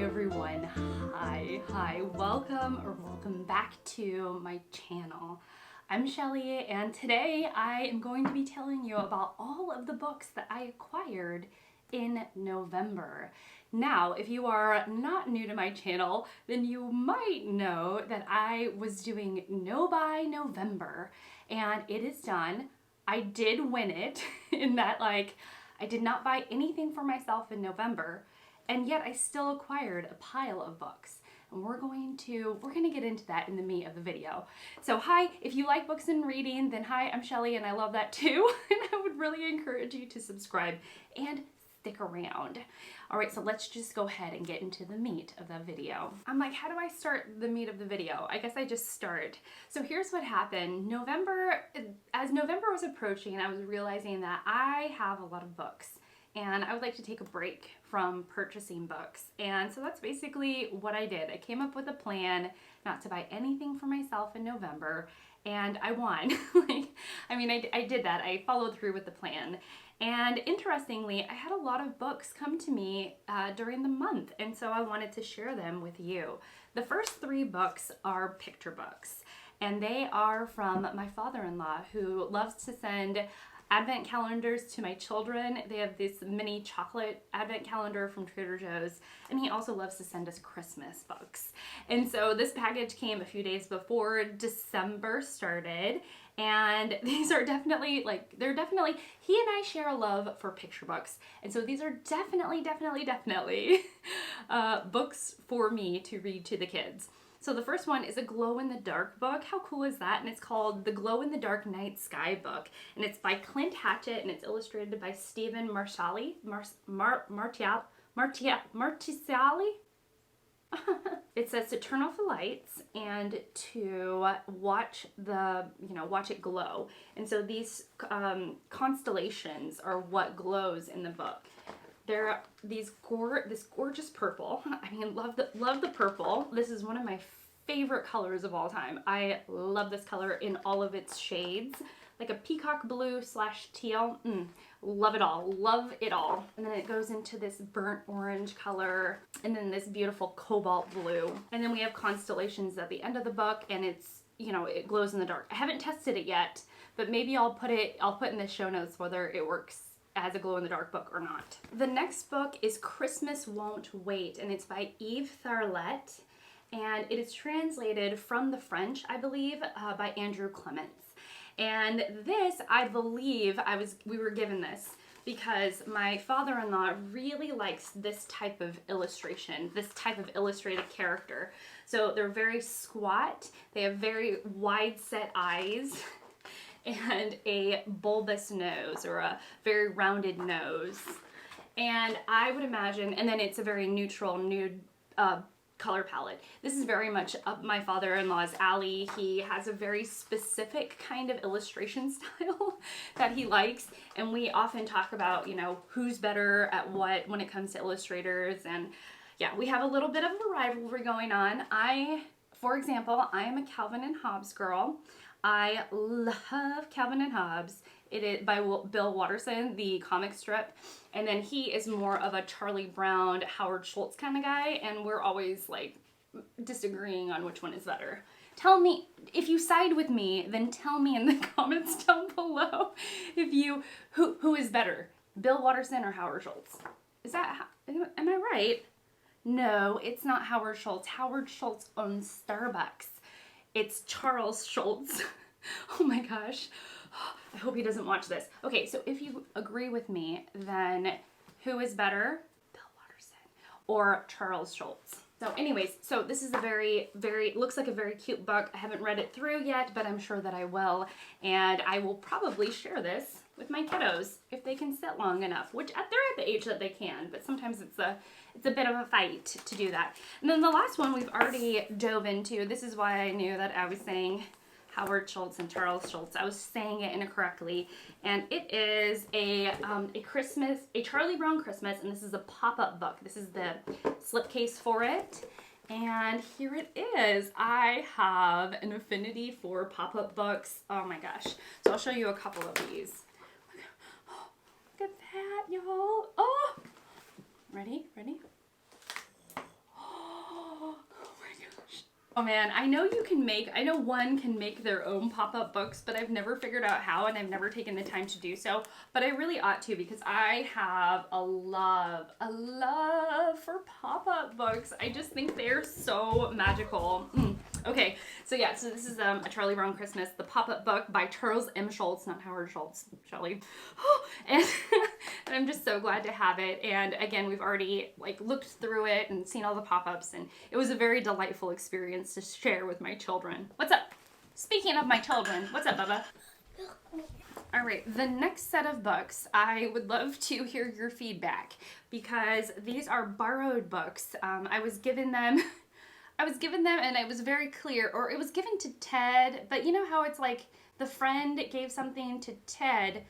everyone. Hi, welcome back to my channel. I'm Shelly, and today I am going to be telling you about all of the books that I acquired in November. Now, if you are not new to my channel, then you might know that I was doing No Buy November, and it is done. I did win it in that, I did not buy anything for myself in November, and yet I still acquired a pile of books. And we're going to get into that in the meat of the video. So hi, if you like books and reading, then hi, I'm Shelly and I love that too. And I would really encourage you to subscribe and stick around. All right, so let's just go ahead and get into the meat of the video. I'm like, how do I start the meat of the video? I guess I just start. So here's what happened. As November was approaching, I was realizing that I have a lot of books and I would like to take a break from purchasing books. And so that's basically what I did. I came up with a plan not to buy anything for myself in November, and I won. I did that. I followed through with the plan. And interestingly, I had a lot of books come to me during the month, and so I wanted to share them with you. The first 3 books are picture books, and they are from my father-in-law, who loves to send advent calendars to my children. They have this mini chocolate advent calendar from Trader Joe's, and he also loves to send us Christmas books. And so this package came a few days before December started, and these are definitely, he and I share a love for picture books, and so these are definitely books for me to read to the kids. So the first one is a glow-in-the-dark book. How cool is that? And it's called The Glow-in-the-Dark Night Sky Book. And it's by Clint Hatchett, and it's illustrated by Stephen Martiali. It says to turn off the lights and to watch it glow. And so these constellations are what glows in the book. They're this gorgeous purple. I mean, love the purple. This is one of my favorite colors of all time. I love this color in all of its shades, like a peacock blue / teal. Love it all. And then it goes into this burnt orange color, and then this beautiful cobalt blue. And then we have constellations at the end of the book, and it's, it glows in the dark. I haven't tested it yet, but maybe I'll put in the show notes whether it works as a glow-in-the-dark book or not. The next book is Christmas Won't Wait, and it's by Eve Tharlet, and it is translated from the French, I believe, by Andrew Clements. And this, I believe, we were given this because my father-in-law really likes this type of illustration, this type of illustrated character. So they're very squat, they have very wide-set eyes, and a bulbous nose, or a very rounded nose. And I would imagine, and then it's a very neutral, nude color palette. This is very much up my father-in-law's alley. He has a very specific kind of illustration style that he likes, and we often talk about, who's better at what when it comes to illustrators. And yeah, we have a little bit of a rivalry going on. For example, I am a Calvin and Hobbes girl. I love Calvin and Hobbes. It is by Bill Watterson, the comic strip. And then he is more of a Charlie Brown, Howard Schultz kind of guy. And we're always disagreeing on which one is better. Tell me, if you side with me, then tell me in the comments down below who is better, Bill Watterson or Howard Schultz. Am I right? No, it's not Howard Schultz. Howard Schultz owns Starbucks. It's Charles Schultz. Oh my gosh. I hope he doesn't watch this. Okay, so if you agree with me, then who is better? Bill Watterson or Charles Schultz? So anyways, so this is a looks like a very cute book. I haven't read it through yet, but I'm sure that I will. And I will probably share this with my kiddos if they can sit long enough, which they're at the age that they can, but sometimes it's a bit of a fight to do that. And then the last one we've already dove into. This is why I knew that I was saying Howard Schultz and Charles Schultz. I was saying it incorrectly. And it is a Charlie Brown Christmas, and this is a pop-up book. This is the slipcase for it. And here it is. I have an affinity for pop-up books. Oh my gosh. So I'll show you a couple of these. Look at that, y'all. Oh! Ready? Ready? Oh man, I know one can make their own pop-up books, but I've never figured out how, and I've never taken the time to do so, but I really ought to, because I have a love for pop-up books. I just think they're so magical. Okay, so yeah, so this is A Charlie Brown Christmas, the pop-up book by Charles M. Schulz, not Howard Schultz, Shelley. And I'm just so glad to have it. And again, we've already like looked through it and seen all the pop-ups, and it was a very delightful experience to share with my children. What's up? Speaking of my children, what's up, Bubba? All right, the next set of books, I would love to hear your feedback, because these are borrowed books. I was given them and it was very clear, or it was given to Ted, but you know how it's like the friend gave something to Ted,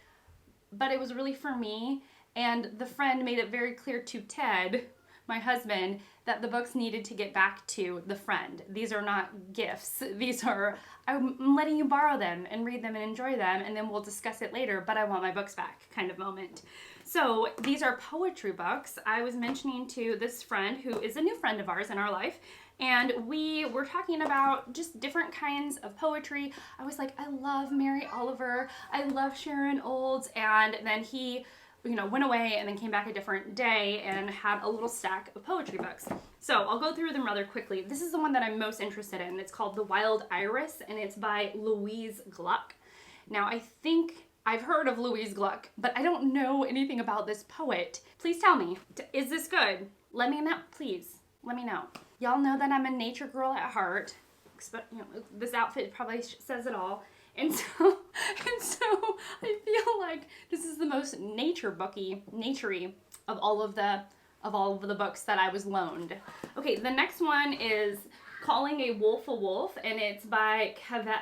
but it was really for me, and the friend made it very clear to Ted, my husband, that the books needed to get back to the friend. These are not gifts. These are, I'm letting you borrow them and read them and enjoy them, and then we'll discuss it later, but I want my books back kind of moment. So these are poetry books. I was mentioning to this friend, who is a new friend of ours in our life, and we were talking about just different kinds of poetry. I was like, I love Mary Oliver, I love Sharon Olds, and then he, you know, went away and then came back a different day and had a little stack of poetry books. So I'll go through them rather quickly. This is the one that I'm most interested in. It's called The Wild Iris, and it's by Louise Gluck. Now, I think I've heard of Louise Gluck, but I don't know anything about this poet. Please tell me, is this good? Let me know, please. Let me know. Y'all know that I'm a nature girl at heart. You know, this outfit probably says it all. And so I feel like this is the most naturey of all of the books that I was loaned. Okay, the next one is Calling a Wolf, and it's by Kaveh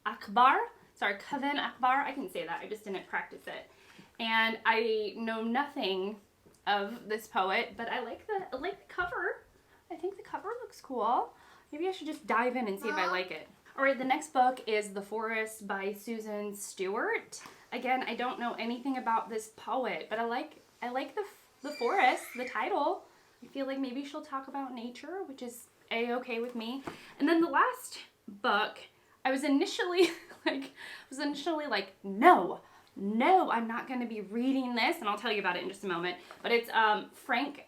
Akbar. Sorry, Kaveh Akbar. I can say that. I just didn't practice it. And I know nothing of this poet, but I like the cover. I think the cover looks cool. Maybe I should just dive in and see if I like it. All right, the next book is The Forest by Susan Stewart. Again, I don't know anything about this poet, but I like the forest, the title. I feel like maybe she'll talk about nature, which is a-okay with me. And then the last book, I was initially like, no, I'm not going to be reading this, and I'll tell you about it in just a moment. But it's Frank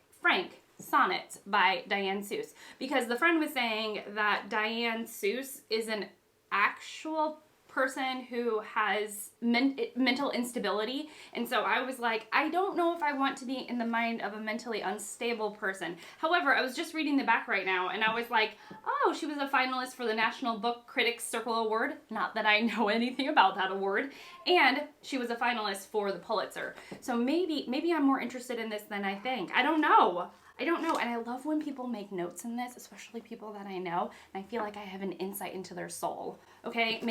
Sonnets by Diane Seuss, because the friend was saying that Diane Seuss is an actual person who has mental instability, and so I was like, I don't know if I want to be in the mind of a mentally unstable person. However, I was just reading the back right now, and I was like, oh, she was a finalist for the National Book Critics Circle Award, not that I know anything about that award, and she was a finalist for the Pulitzer. So maybe I'm more interested in this than I think. I don't know, and I love when people make notes in this, especially people that I know, and I feel like I have an insight into their soul. Okay,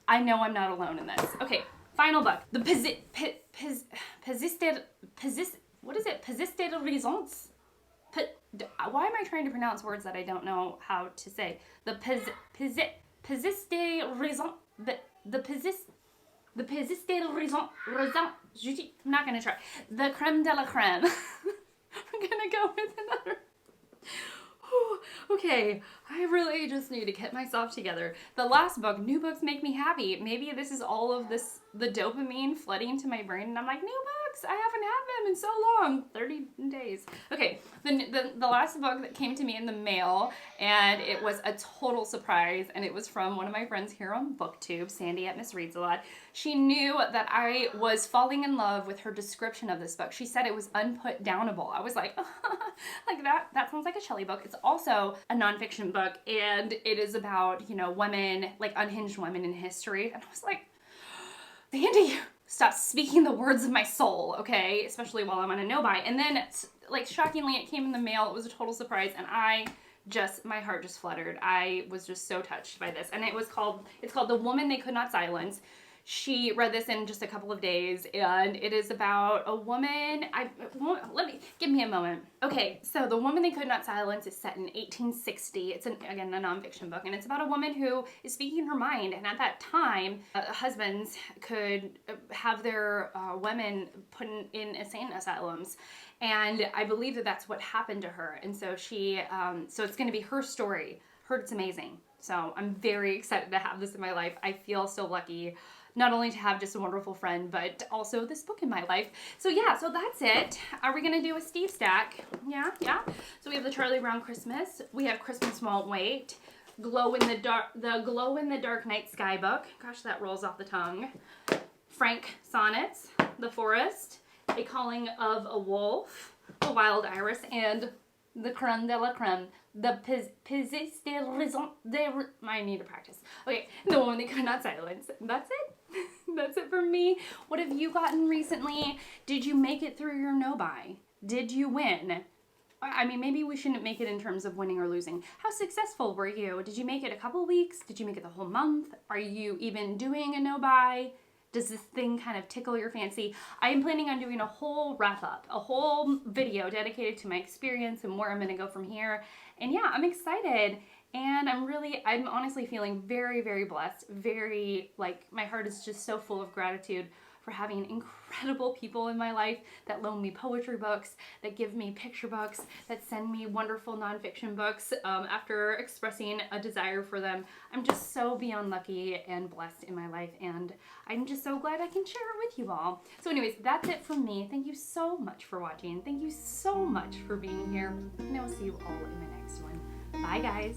I know I'm not alone in this. Okay, final book. The Persisted Raisons. Why am I trying to pronounce words that I don't know how to say? The Persisted Raisons. The Persisted Raisons. I'm not gonna try. The Creme de la Creme. I'm gonna go with another. Okay, I really just need to get myself together. The last book, New Books Make Me Happy. Maybe this is all of the dopamine flooding to my brain, and I'm like, new books, I haven't had them in so long, 30 days. Okay, the last book that came to me in the mail, and it was a total surprise, and it was from one of my friends here on BookTube, Sandy at Miss Reads a Lot. She knew that I was falling in love with her description of this book. She said it was unputdownable. I was like, like that sounds like a Shelley book. It's also a nonfiction book, and it is about, you know, women, like unhinged women in history. And I was like, Sandy, stop speaking the words of my soul, okay? Especially while I'm on a no-buy. And then, like, shockingly, it came in the mail. It was a total surprise, and my heart just fluttered. I was just so touched by this. And it's called The Woman They Could Not Silence. she read this in just a couple of days, and it is about a woman. Give me a moment. Okay, so The Woman They Could Not Silence is set in 1860. It's again a nonfiction book, and it's about a woman who is speaking her mind. And at that time, husbands could have their women put in insane asylums, and I believe that that's what happened to her. And so so it's going to be her story. Heard it's amazing. So I'm very excited to have this in my life. I feel so lucky, not only to have just a wonderful friend, but also this book in my life. So yeah, so that's it. Are we gonna do a Steve stack? Yeah. So we have the Charlie Brown Christmas. We have Christmas Won't Wait. The Glow in the Dark Night Sky book. Gosh, that rolls off the tongue. Frank Sonnets, The Forest, A Calling of a Wolf, The Wild Iris, and the creme de la creme, the pièce de raison de... I need to practice. Okay, The Woman They Could Not Silence. That's it. That's it for me. What have you gotten recently? Did you make it through your no-buy? Did you win? I mean, maybe we shouldn't make it in terms of winning or losing. How successful were you? Did you make it a couple weeks? Did you make it the whole month? Are you even doing a no-buy? Does this thing kind of tickle your fancy? I am planning on doing a whole wrap-up, a whole video dedicated to my experience and where I'm going to go from here. And yeah, I'm excited. And I'm honestly feeling very, very blessed. My heart is just so full of gratitude for having incredible people in my life that loan me poetry books, that give me picture books, that send me wonderful nonfiction books after expressing a desire for them. I'm just so beyond lucky and blessed in my life, and I'm just so glad I can share it with you all. So anyways, that's it from me. Thank you so much for watching. Thank you so much for being here, and I will see you all in the next one. Bye, guys.